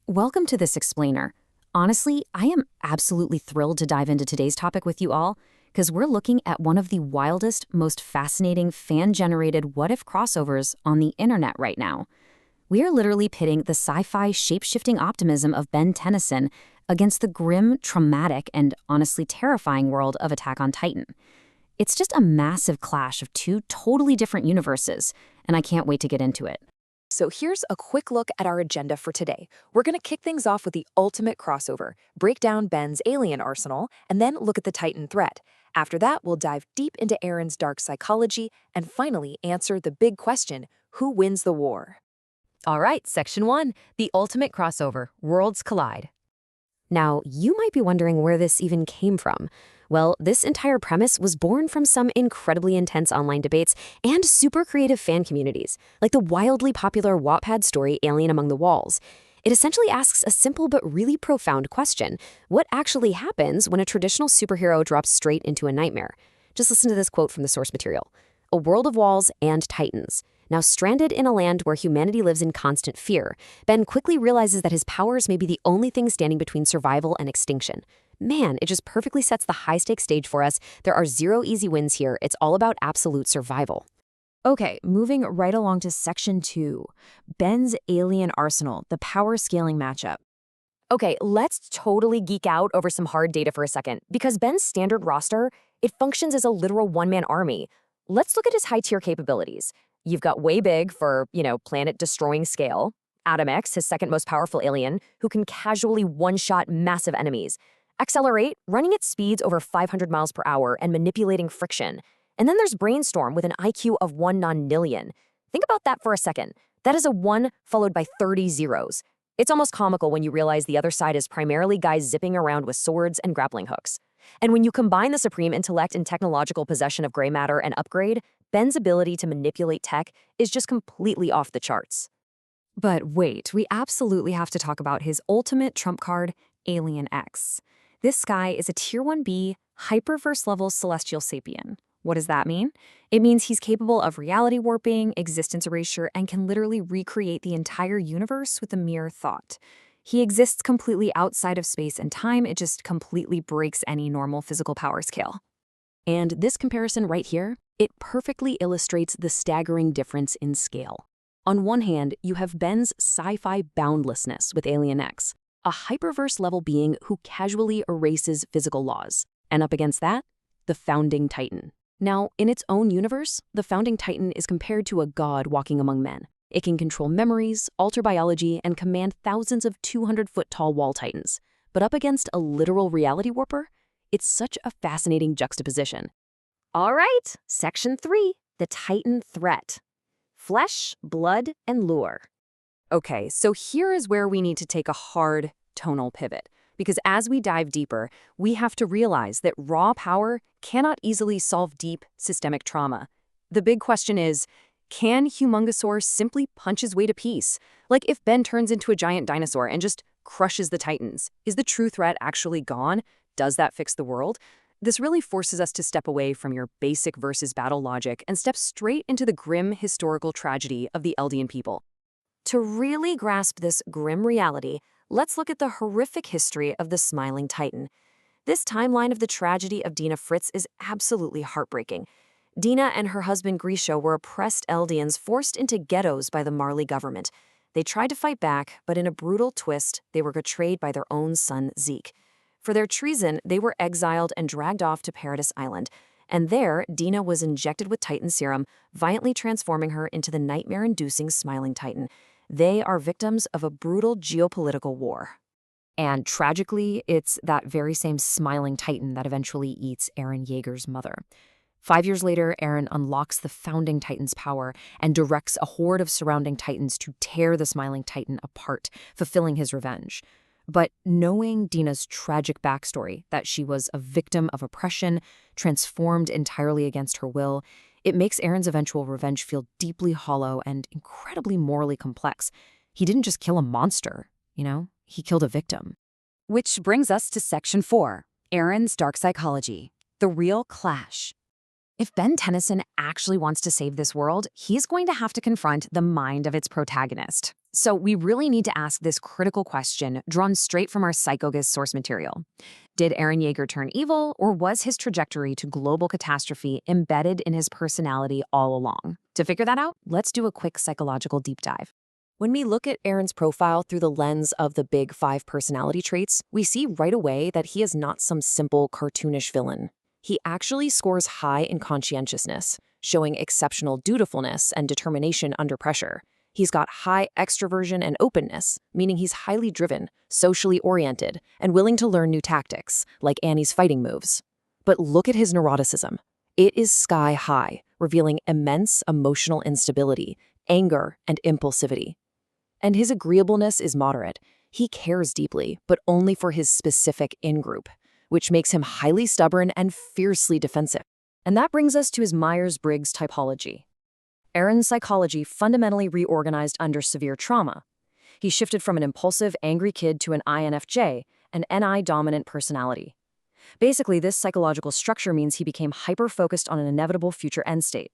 Welcome to this explainer. Honestly, I am absolutely thrilled to dive into today's topic with you all, because we're looking at one of the wildest, most fascinating fan-generated what-if crossovers on the internet right now. We are literally pitting the sci-fi shape-shifting optimism of Ben Tennyson against the grim, traumatic, and honestly terrifying world of Attack on Titan. It's just a massive clash of two totally different universes, and I can't wait to get into it. So here's a quick look at our agenda for today. We're going to kick things off with the ultimate crossover, break down Ben's alien arsenal, and then look at the Titan threat. After that, we'll dive deep into Eren's dark psychology, and finally answer the big question, who wins the war? All right, Section 1, the ultimate crossover, worlds collide. Now, you might be wondering where this even came from. Well, this entire premise was born from some incredibly intense online debates and super creative fan communities, like the wildly popular Wattpad story Alien Among the Walls. It essentially asks a simple but really profound question. What actually happens when a traditional superhero drops straight into a nightmare? Just listen to this quote from the source material. A world of walls and titans. Now stranded in a land where humanity lives in constant fear, Ben quickly realizes that his powers may be the only thing standing between survival and extinction. Man, it just perfectly sets the high-stakes stage for us. There are zero easy wins here. It's all about absolute survival. Okay, moving right along to Section 2, Ben's alien arsenal, the power scaling matchup. Okay, let's totally geek out over some hard data for a second, because Ben's standard roster, it functions as a literal one-man army. Let's look at his high-tier capabilities. You've got Way Big for, planet-destroying scale. Atom X, his second most powerful alien, who can casually one-shot massive enemies. Accelerate, running at speeds over 500 miles per hour and manipulating friction. And then there's Brainstorm with an IQ of 1 nonillion. Think about that for a second. That is a 1 followed by 30 zeros. It's almost comical when you realize the other side is primarily guys zipping around with swords and grappling hooks. And when you combine the supreme intellect and technological possession of gray matter and Upgrade, Ben's ability to manipulate tech is just completely off the charts. But wait, we absolutely have to talk about his ultimate trump card, Alien X. This guy is a Tier 1B, Hyperverse-level celestial sapien. What does that mean? It means he's capable of reality warping, existence erasure, and can literally recreate the entire universe with a mere thought. He exists completely outside of space and time. It just completely breaks any normal physical power scale. And this comparison right here, it perfectly illustrates the staggering difference in scale. On one hand, you have Ben's sci-fi boundlessness with Alien X, a hyperverse-level being who casually erases physical laws. And up against that, the Founding Titan. Now, in its own universe, the Founding Titan is compared to a god walking among men. It can control memories, alter biology, and command thousands of 200-foot-tall wall titans. But up against a literal reality warper, it's such a fascinating juxtaposition. All right, Section 3, the Titan threat. Flesh, blood, and lure. Okay, so here is where we need to take a hard tonal pivot, because as we dive deeper, we have to realize that raw power cannot easily solve deep systemic trauma. The big question is, can Humongosaur simply punch his way to peace? Like if Ben turns into a giant dinosaur and just crushes the Titans, is the true threat actually gone? Does that fix the world? This really forces us to step away from your basic versus battle logic and step straight into the grim historical tragedy of the Eldian people. To really grasp this grim reality, let's look at the horrific history of the Smiling Titan. This timeline of the tragedy of Dina Fritz is absolutely heartbreaking. Dina and her husband Grisha were oppressed Eldians forced into ghettos by the Marley government. They tried to fight back, but in a brutal twist, they were betrayed by their own son Zeke. For their treason, they were exiled and dragged off to Paradise Island. And there, Dina was injected with Titan serum, violently transforming her into the nightmare-inducing Smiling Titan. They are victims of a brutal geopolitical war. And tragically, it's that very same Smiling Titan that eventually eats Eren Yeager's mother. 5 years later, Eren unlocks the Founding Titan's power and directs a horde of surrounding Titans to tear the Smiling Titan apart, fulfilling his revenge. But knowing Dina's tragic backstory, that she was a victim of oppression, transformed entirely against her will, it makes Eren's eventual revenge feel deeply hollow and incredibly morally complex. He didn't just kill a monster, he killed a victim. Which brings us to Section 4, Eren's dark psychology, the real clash. If Ben Tennyson actually wants to save this world, he's going to have to confront the mind of its protagonist. So we really need to ask this critical question drawn straight from our Psychogus source material. Did Eren Yeager turn evil, or was his trajectory to global catastrophe embedded in his personality all along? To figure that out, let's do a quick psychological deep dive. When we look at Eren's profile through the lens of the big 5 personality traits, we see right away that he is not some simple cartoonish villain. He actually scores high in conscientiousness, showing exceptional dutifulness and determination under pressure. He's got high extroversion and openness, meaning he's highly driven, socially oriented, and willing to learn new tactics, like Annie's fighting moves. But look at his neuroticism. It is sky high, revealing immense emotional instability, anger, and impulsivity. And his agreeableness is moderate. He cares deeply, but only for his specific in-group, which makes him highly stubborn and fiercely defensive. And that brings us to his Myers-Briggs typology. Eren's psychology fundamentally reorganized under severe trauma. He shifted from an impulsive, angry kid to an INFJ, an NI-dominant personality. Basically, this psychological structure means he became hyper-focused on an inevitable future end state.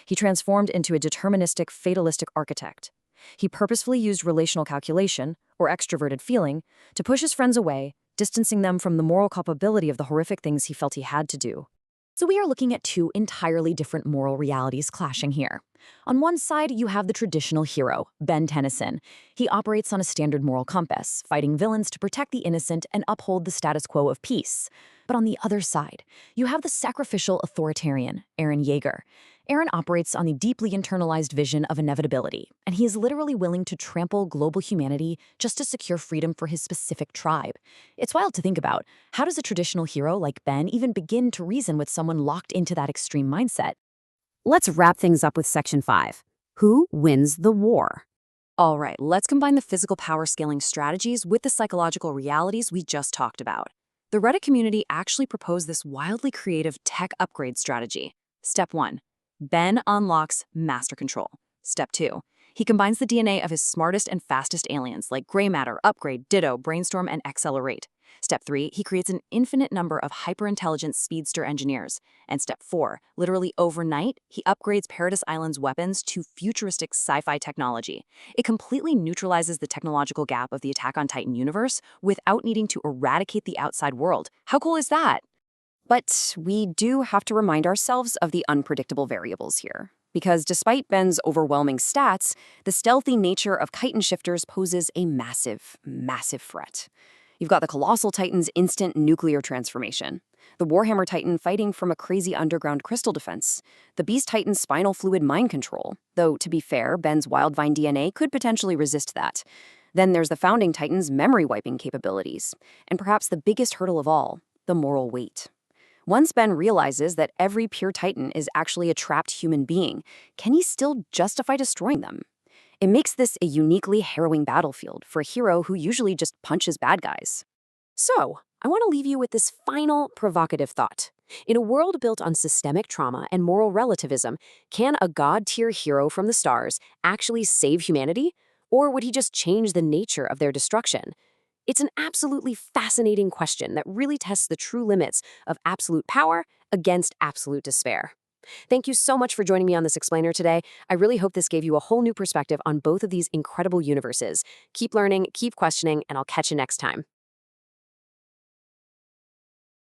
He transformed into a deterministic, fatalistic architect. He purposefully used relational calculation, or extroverted feeling, to push his friends away, distancing them from the moral culpability of the horrific things he felt he had to do. So we are looking at 2 entirely different moral realities clashing here. On one side, you have the traditional hero, Ben Tennyson. He operates on a standard moral compass, fighting villains to protect the innocent and uphold the status quo of peace. But on the other side, you have the sacrificial authoritarian, Eren Yeager. Eren operates on the deeply internalized vision of inevitability, and he is literally willing to trample global humanity just to secure freedom for his specific tribe. It's wild to think about. How does a traditional hero like Ben even begin to reason with someone locked into that extreme mindset? Let's wrap things up with Section 5. Who wins the war? All right, let's combine the physical power scaling strategies with the psychological realities we just talked about. The Reddit community actually proposed this wildly creative tech upgrade strategy. Step 1. Ben unlocks master control. Step 2. He combines the DNA of his smartest and fastest aliens like Gray Matter, Upgrade, Ditto, Brainstorm, and Accelerate. Step 3. He creates an infinite number of hyper-intelligent speedster engineers. And Step 4. Literally overnight, he upgrades Paradise Island's weapons to futuristic sci-fi technology. It completely neutralizes the technological gap of the Attack on Titan universe without needing to eradicate the outside world. How cool is that? But we do have to remind ourselves of the unpredictable variables here. Because despite Ben's overwhelming stats, the stealthy nature of chitin shifters poses a massive, massive threat. You've got the Colossal Titan's instant nuclear transformation, the Warhammer Titan fighting from a crazy underground crystal defense, the Beast Titan's spinal fluid mind control, though, to be fair, Ben's Wildvine DNA could potentially resist that. Then there's the Founding Titan's memory-wiping capabilities, and perhaps the biggest hurdle of all, the moral weight. Once Ben realizes that every pure Titan is actually a trapped human being, can he still justify destroying them? It makes this a uniquely harrowing battlefield for a hero who usually just punches bad guys. So, I want to leave you with this final provocative thought. In a world built on systemic trauma and moral relativism, can a god-tier hero from the stars actually save humanity? Or would he just change the nature of their destruction? It's an absolutely fascinating question that really tests the true limits of absolute power against absolute despair. Thank you so much for joining me on this explainer today. I really hope this gave you a whole new perspective on both of these incredible universes. Keep learning, keep questioning, and I'll catch you next time.